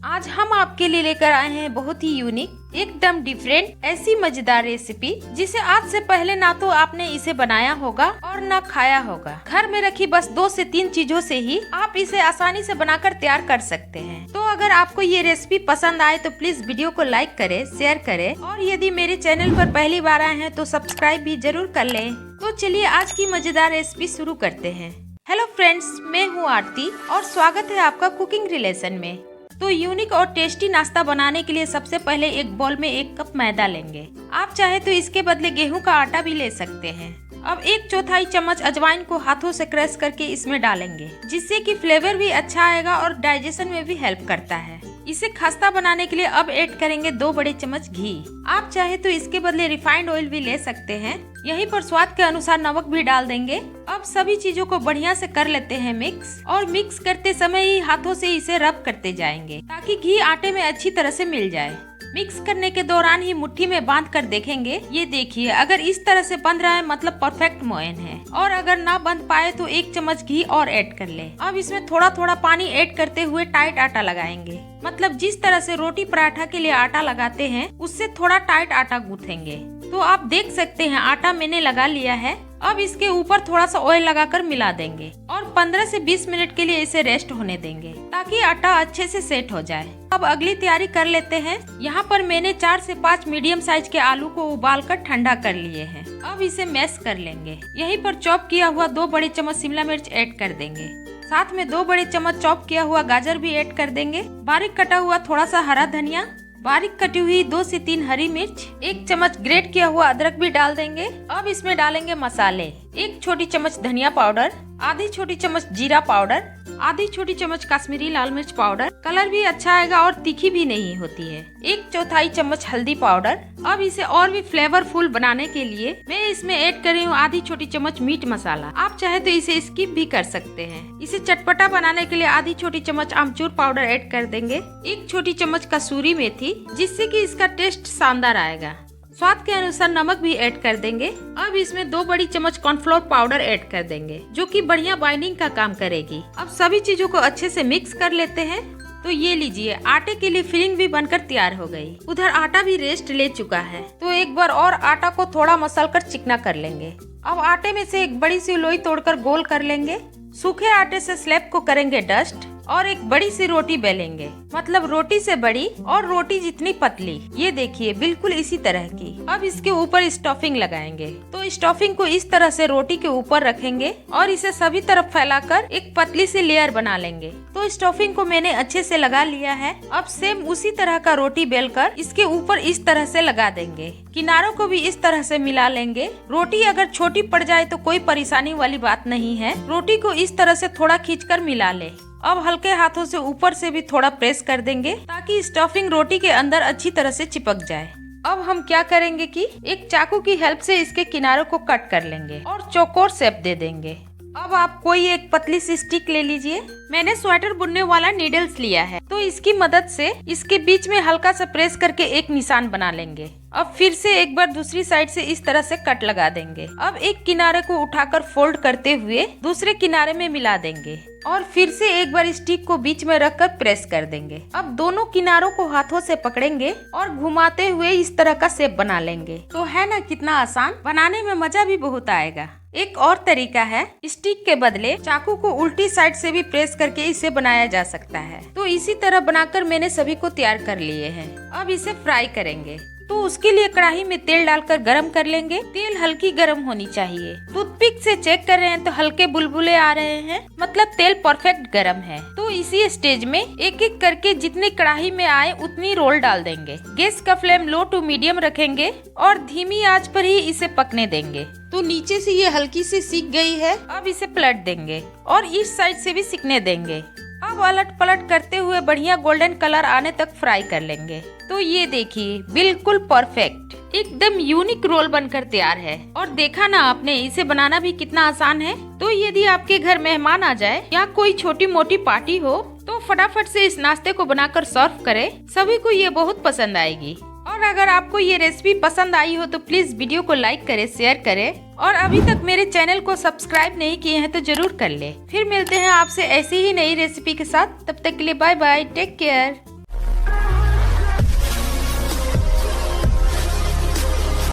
आज हम आपके लिए लेकर आए हैं बहुत ही यूनिक एकदम डिफरेंट ऐसी मजेदार रेसिपी जिसे आज से पहले ना तो आपने इसे बनाया होगा और ना खाया होगा। घर में रखी बस 2 से 3 चीजों से ही आप इसे आसानी से बनाकर तैयार कर सकते हैं। तो अगर आपको ये रेसिपी पसंद आए तो प्लीज वीडियो को लाइक करें, शेयर करें और यदि मेरे चैनल पर पहली बार आए हैं तो सब्सक्राइब भी जरूर कर लें। तो चलिए आज की मजेदार रेसिपी शुरू करते हैं। हेलो फ्रेंड्स, मैं हूँ आरती और स्वागत है आपका कुकिंग रिलेशन में। तो यूनिक और टेस्टी नाश्ता बनाने के लिए सबसे पहले एक बाउल में 1 कप मैदा लेंगे। आप चाहे तो इसके बदले गेहूं का आटा भी ले सकते हैं। अब 1/4 चम्मच अजवाइन को हाथों से क्रश करके इसमें डालेंगे, जिससे कि फ्लेवर भी अच्छा आएगा और डाइजेशन में भी हेल्प करता है। इसे खस्ता बनाने के लिए अब ऐड करेंगे 2 बड़े चम्मच घी। आप चाहे तो इसके बदले रिफाइंड ऑयल भी ले सकते हैं। यहीं पर स्वाद के अनुसार नमक भी डाल देंगे। अब सभी चीजों को बढ़िया से कर लेते हैं मिक्स, और मिक्स करते समय ही हाथों से इसे रब करते जाएंगे ताकि घी आटे में अच्छी तरह से मिल जाए। मिक्स करने के दौरान ही मुट्ठी में बांध कर देखेंगे। ये देखिए, अगर इस तरह से बंध रहा है मतलब परफेक्ट मोयन है, और अगर ना बंध पाए तो 1 चम्मच घी और ऐड कर ले। अब इसमें थोड़ा थोड़ा पानी ऐड करते हुए टाइट आटा लगाएंगे। मतलब जिस तरह से रोटी पराठा के लिए आटा लगाते हैं उससे थोड़ा टाइट आटा गूंथेंगे। तो आप देख सकते हैं आटा मैंने लगा लिया है। अब इसके ऊपर थोड़ा सा ऑयल लगाकर मिला देंगे और 15 से 20 मिनट के लिए इसे रेस्ट होने देंगे ताकि आटा अच्छे से सेट हो जाए। अब अगली तैयारी कर लेते हैं। यहाँ पर मैंने 4 से 5 मीडियम साइज के आलू को उबालकर ठंडा कर लिए हैं। अब इसे मैश कर लेंगे। यहीं पर चॉप किया हुआ 2 बड़े चम्मच शिमला मिर्च ऐड कर देंगे। साथ में 2 बड़े चम्मच चॉप किया हुआ गाजर भी ऐड कर देंगे। बारीक कटा हुआ थोड़ा सा हरा धनिया, बारीक कटी हुई 2 से 3 हरी मिर्च, 1 चम्मच ग्रेट किया हुआ अदरक भी डाल देंगे। अब इसमें डालेंगे मसाले। 1 छोटी चम्मच धनिया पाउडर, आधी छोटी चम्मच जीरा पाउडर, आधी छोटी चम्मच कश्मीरी लाल मिर्च पाउडर। कलर भी अच्छा आएगा और तीखी भी नहीं होती है। 1/4 चम्मच हल्दी पाउडर। अब इसे और भी फ्लेवरफुल बनाने के लिए मैं इसमें ऐड कर रही हूँ आधी छोटी चम्मच मीट मसाला। आप चाहे तो इसे स्किप भी कर सकते हैं। इसे चटपटा बनाने के लिए आधी छोटी चम्मच आमचूर पाउडर ऐड कर देंगे। 1 छोटी चम्मच कसूरी मेथी, जिससे कि इसका टेस्ट शानदार आएगा। स्वाद के अनुसार नमक भी ऐड कर देंगे। अब इसमें 2 बड़ी चम्मच कॉर्नफ्लोर पाउडर ऐड कर देंगे, जो कि बढ़िया बाइंडिंग का काम करेगी। अब सभी चीजों को अच्छे से मिक्स कर लेते हैं। तो ये लीजिए, आटे के लिए फिलिंग भी बनकर तैयार हो गई। उधर आटा भी रेस्ट ले चुका है। तो एक बार और आटा को थोड़ा मसल कर चिकना कर लेंगे। अब आटे में से एक बड़ी सी लोई तोड़कर गोल कर लेंगे। सूखे आटे से स्लैब को करेंगे डस्ट और एक बड़ी सी रोटी बेलेंगे, मतलब रोटी से बड़ी और रोटी जितनी पतली। ये देखिए, बिल्कुल इसी तरह की। अब इसके ऊपर स्टफिंग लगाएंगे। तो स्टफिंग को इस तरह से रोटी के ऊपर रखेंगे और इसे सभी तरफ फैलाकर एक पतली सी लेयर बना लेंगे। तो स्टफिंग को मैंने अच्छे से लगा लिया है। अब सेम उसी तरह का रोटी बेलकर इसके ऊपर इस तरह से लगा देंगे। किनारों को भी इस तरह से मिला लेंगे। रोटी अगर छोटी पड़ जाए तो कोई परेशानी वाली बात नहीं है। रोटी को इस तरह से थोड़ा खींचकर मिला ले। अब हल्के हाथों से ऊपर से भी थोड़ा प्रेस कर देंगे ताकि स्टफिंग रोटी के अंदर अच्छी तरह से चिपक जाए। अब हम क्या करेंगे कि एक चाकू की हेल्प से इसके किनारों को कट कर लेंगे और चौकोर शेप दे देंगे। अब आप कोई एक पतली सी स्टिक ले लीजिए। मैंने स्वेटर बुनने वाला नीडल्स लिया है, तो इसकी मदद से इसके बीच में हल्का सा प्रेस करके एक निशान बना लेंगे। अब फिर से एक बार दूसरी साइड से इस तरह से कट लगा देंगे। अब एक किनारे को उठाकर फोल्ड करते हुए दूसरे किनारे में मिला देंगे और फिर से एक बार स्टिक को बीच में रखकर प्रेस कर देंगे। अब दोनों किनारों को हाथों से पकड़ेंगे और घुमाते हुए इस तरह का शेप बना लेंगे। तो है ना कितना आसान, बनाने में मजा भी बहुत आएगा। एक और तरीका है, स्टिक के बदले चाकू को उल्टी साइड से भी प्रेस करके इसे बनाया जा सकता है। तो इसी तरह बनाकर मैंने सभी को तैयार कर लिए हैं। अब इसे फ्राई करेंगे। तो उसके लिए कढ़ाई में तेल डालकर गरम कर लेंगे। तेल हल्की गरम होनी चाहिए। टूथपिक से चेक कर रहे हैं तो हल्के बुलबुले आ रहे हैं, मतलब तेल परफेक्ट गरम है। तो इसी स्टेज में एक एक करके जितनी कढ़ाई में आए उतनी रोल डाल देंगे। गैस का फ्लेम लो टू मीडियम रखेंगे और धीमी आंच पर ही इसे पकने देंगे। तो नीचे से ये हल्की सी सिक गई है। अब इसे पलट देंगे और इस साइड से भी सिकने देंगे। अब अलट पलट करते हुए बढ़िया गोल्डन कलर आने तक फ्राई कर लेंगे। तो ये देखिए, बिल्कुल परफेक्ट एकदम यूनिक रोल बनकर तैयार है। और देखा ना आपने, इसे बनाना भी कितना आसान है। तो यदि आपके घर मेहमान आ जाए या कोई छोटी मोटी पार्टी हो तो फटाफट से इस नाश्ते को बनाकर सर्व करें। सभी को ये बहुत पसंद आएगी। और अगर आपको ये रेसिपी पसंद आई हो तो प्लीज वीडियो को लाइक करें, शेयर करें और अभी तक मेरे चैनल को सब्सक्राइब नहीं किए हैं तो जरूर कर ले। फिर मिलते हैं आपसे ऐसी ही नई रेसिपी के साथ। तब तक के लिए बाय बाय, टेक केयर।